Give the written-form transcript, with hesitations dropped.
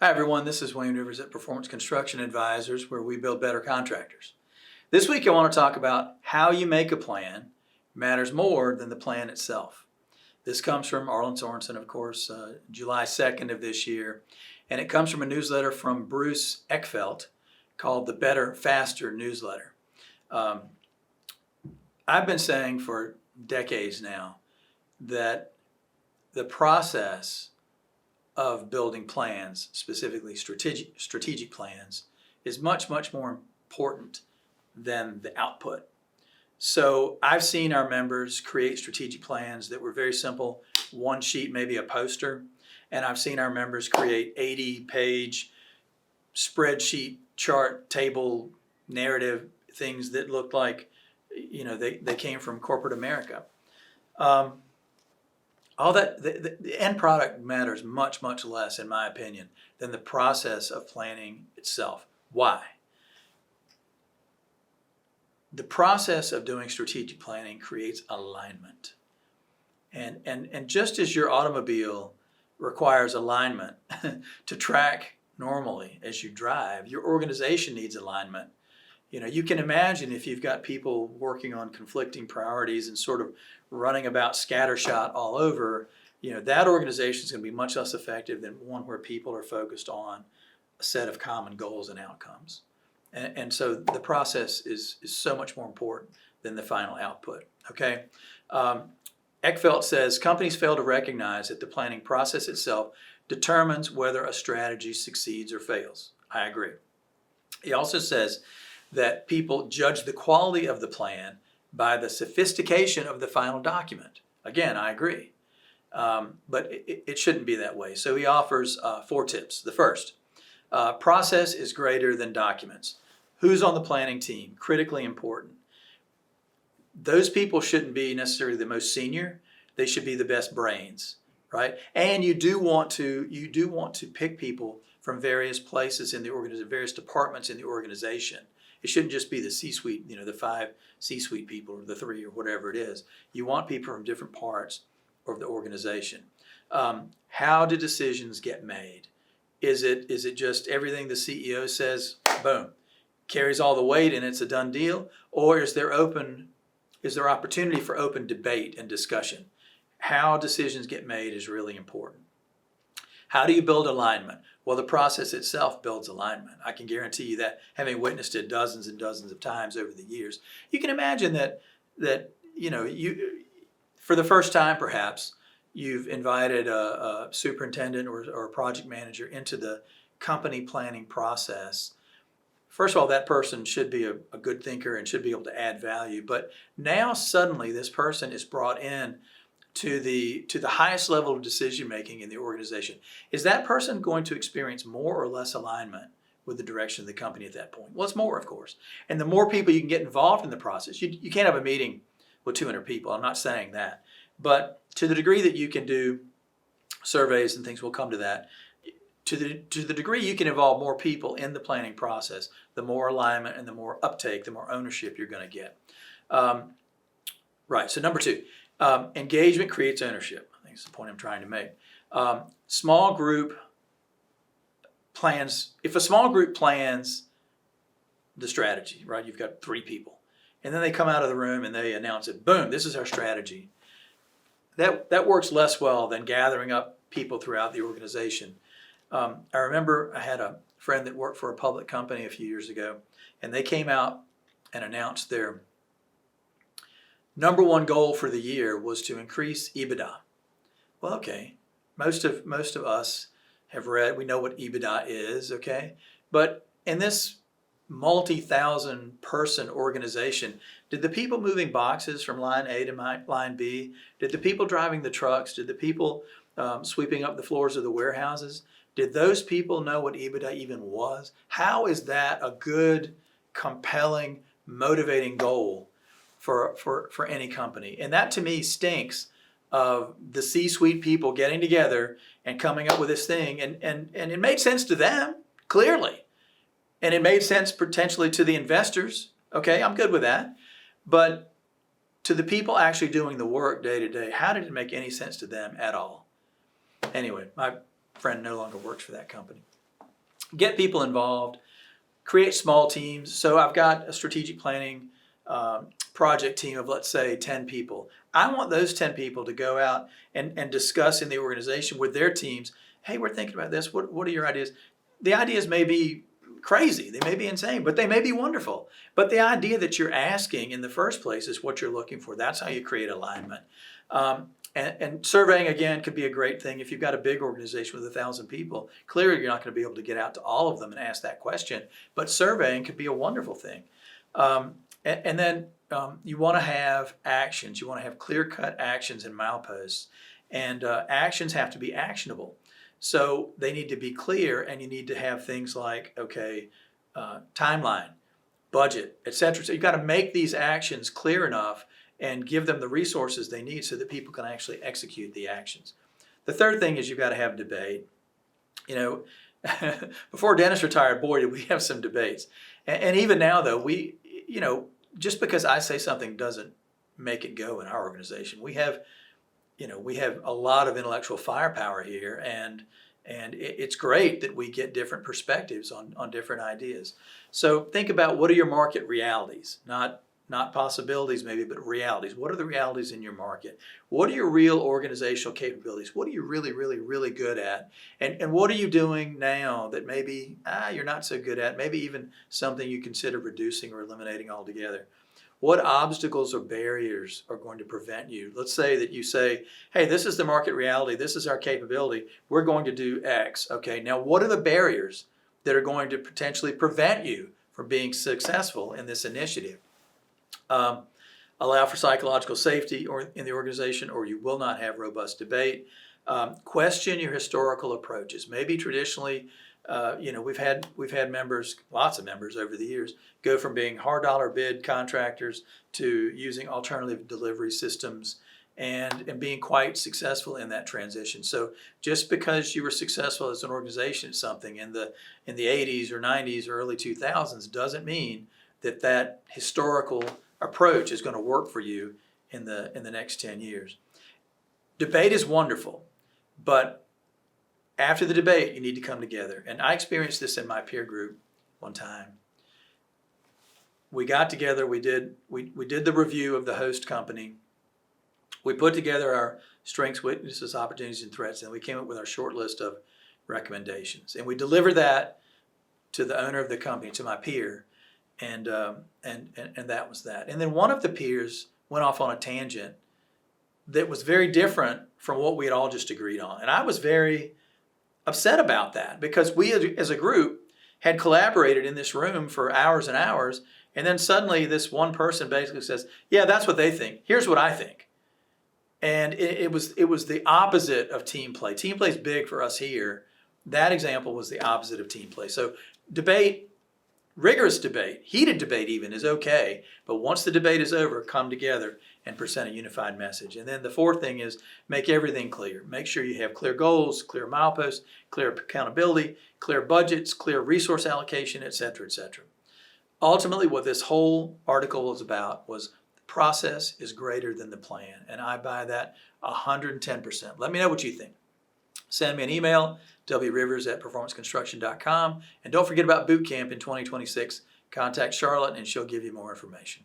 Hi everyone, this is Wayne Rivers at Performance Construction Advisors, where we build better contractors. This week I want to talk about how you make a plan matters more than the plan itself. This comes from Arlen Sorensen, of course, July 2nd of this year, and it comes from a newsletter from Bruce Eckfeldt called the Better, Faster newsletter. I've been saying for decades now that the process of building plans, specifically strategic plans, is much more important than the output. So I've seen our members create strategic plans that were very simple, one sheet, maybe a poster, and I've seen our members create 80-page spreadsheet, chart, table, narrative, things that looked like, they came from corporate America. All that the end product matters much less, in my opinion, than the process of planning itself. Why? The process of doing strategic planning creates alignment. And just as your automobile requires alignment to track normally as you drive, your organization needs alignment. You can imagine if you've got people working on conflicting priorities and sort of running about scattershot all over, that organization is going to be much less effective than one where people are focused on a set of common goals and outcomes. And so the process is so much more important than the final output, okay? Eckfeldt says, companies fail to recognize that the planning process itself determines whether a strategy succeeds or fails. I agree. He also says that people judge the quality of the plan by the sophistication of the final document. Again, I agree. But it shouldn't be that way. So he offers 4 tips. The first, process is greater than documents. Who's on the planning team? Critically important. Those people shouldn't be necessarily the most senior. They should be the best brains, right? And you do want to pick people from various places in the organization, various departments in the organization. It shouldn't just be the C-suite, the 5 C-suite people or the 3 or whatever it is. You want people from different parts of the organization. How do decisions get made? Is it just everything the CEO says, boom, carries all the weight and it's a done deal? Or is there opportunity for open debate and discussion? How decisions get made is really important. How do you build alignment? Well, the process itself builds alignment. I can guarantee you that, having witnessed it dozens and dozens of times over the years. You can imagine that you, for the first time perhaps, you've invited a superintendent or a project manager into the company planning process. First of all, that person should be a good thinker and should be able to add value. But now suddenly this person is brought in to the highest level of decision making in the organization. Is that person going to experience more or less alignment with the direction of the company at that point? Well, it's more, of course. And the more people you can get involved in the process, you can't have a meeting with 200 people. I'm not saying that. But to the degree that you can do surveys and things, we'll come to that. To the degree you can involve more people in the planning process, the more alignment and the more uptake, the more ownership you're going to get. Right, so number 2. Engagement creates ownership. I think that's the point I'm trying to make. Small group plans. If a small group plans the strategy, right? You've got 3 people, and then they come out of the room and they announce it. Boom! This is our strategy. That works less well than gathering up people throughout the organization. I remember I had a friend that worked for a public company a few years ago, and they came out and announced their number 1 goal for the year was to increase EBITDA. Well, okay, most of us have read, we know what EBITDA is, okay? But in this multi-thousand person organization, did the people moving boxes from line A to line B, did the people driving the trucks, did the people sweeping up the floors of the warehouses, did those people know what EBITDA even was? How is that a good, compelling, motivating goal for any company? And that to me stinks of the C-suite people getting together and coming up with this thing. And it made sense to them, clearly. And it made sense potentially to the investors. Okay, I'm good with that. But to the people actually doing the work day to day, how did it make any sense to them at all? Anyway, my friend no longer works for that company. Get people involved, create small teams. So I've got a strategic planning project team of, let's say, 10 people. I want those 10 people to go out and discuss in the organization with their teams, hey, we're thinking about this. What are your ideas? The ideas may be crazy, they may be insane, but they may be wonderful. But the idea that you're asking in the first place is what you're looking for. That's how you create alignment. And surveying, again, could be a great thing. If you've got a big organization with 1,000 people, clearly you're not going to be able to get out to all of them and ask that question. But surveying could be a wonderful thing. And then you want to have actions. You want to have clear-cut actions and mileposts. And actions have to be actionable. So they need to be clear, and you need to have things like, okay, timeline, budget, etc. So you've got to make these actions clear enough and give them the resources they need so that people can actually execute the actions. The third thing is you've got to have debate. You know, before Dennis retired, boy, did we have some debates. And even now, though, just because I say something doesn't make it go in our organization. We have a lot of intellectual firepower here, and it's great that we get different perspectives on different ideas. So think about, what are your market realities? Not possibilities maybe, but realities. What are the realities in your market? What are your real organizational capabilities? What are you really, really, really good at? And what are you doing now that maybe you're not so good at? Maybe even something you consider reducing or eliminating altogether. What obstacles or barriers are going to prevent you? Let's say that you say, hey, this is the market reality, this is our capability, we're going to do X. Okay, now what are the barriers that are going to potentially prevent you from being successful in this initiative? Allow for psychological safety in the organization, or you will not have robust debate. Question your historical approaches. Maybe traditionally, we've had members, lots of members over the years, go from being hard dollar bid contractors to using alternative delivery systems and being quite successful in that transition. So just because you were successful as an organization at something in the 80s or 90s or early 2000s doesn't mean that historical approach is going to work for you in the next 10 years. Debate is wonderful, but after the debate, you need to come together. And I experienced this in my peer group one time. We got together, we did the review of the host company. We put together our strengths, weaknesses, opportunities, and threats, and we came up with our short list of recommendations. And we delivered that to the owner of the company, to my peer, and that was that. And then one of the peers went off on a tangent that was very different from what we had all just agreed on. And I was very upset about that, because we as a group had collaborated in this room for hours and hours, and then suddenly this one person basically says, yeah, that's what they think. Here's what I think. And it was the opposite of team play. Team play is big for us here. That example was the opposite of team play. So debate, rigorous debate, heated debate even, is okay, but once the debate is over, come together and present a unified message. And then the fourth thing is make everything clear. Make sure you have clear goals, clear mileposts, clear accountability, clear budgets, clear resource allocation, et cetera, et cetera. Ultimately, what this whole article was about was the process is greater than the plan, and I buy that 110%. Let me know what you think. Send me an email, wrivers@performanceconstruction.com. And don't forget about boot camp in 2026. Contact Charlotte and she'll give you more information.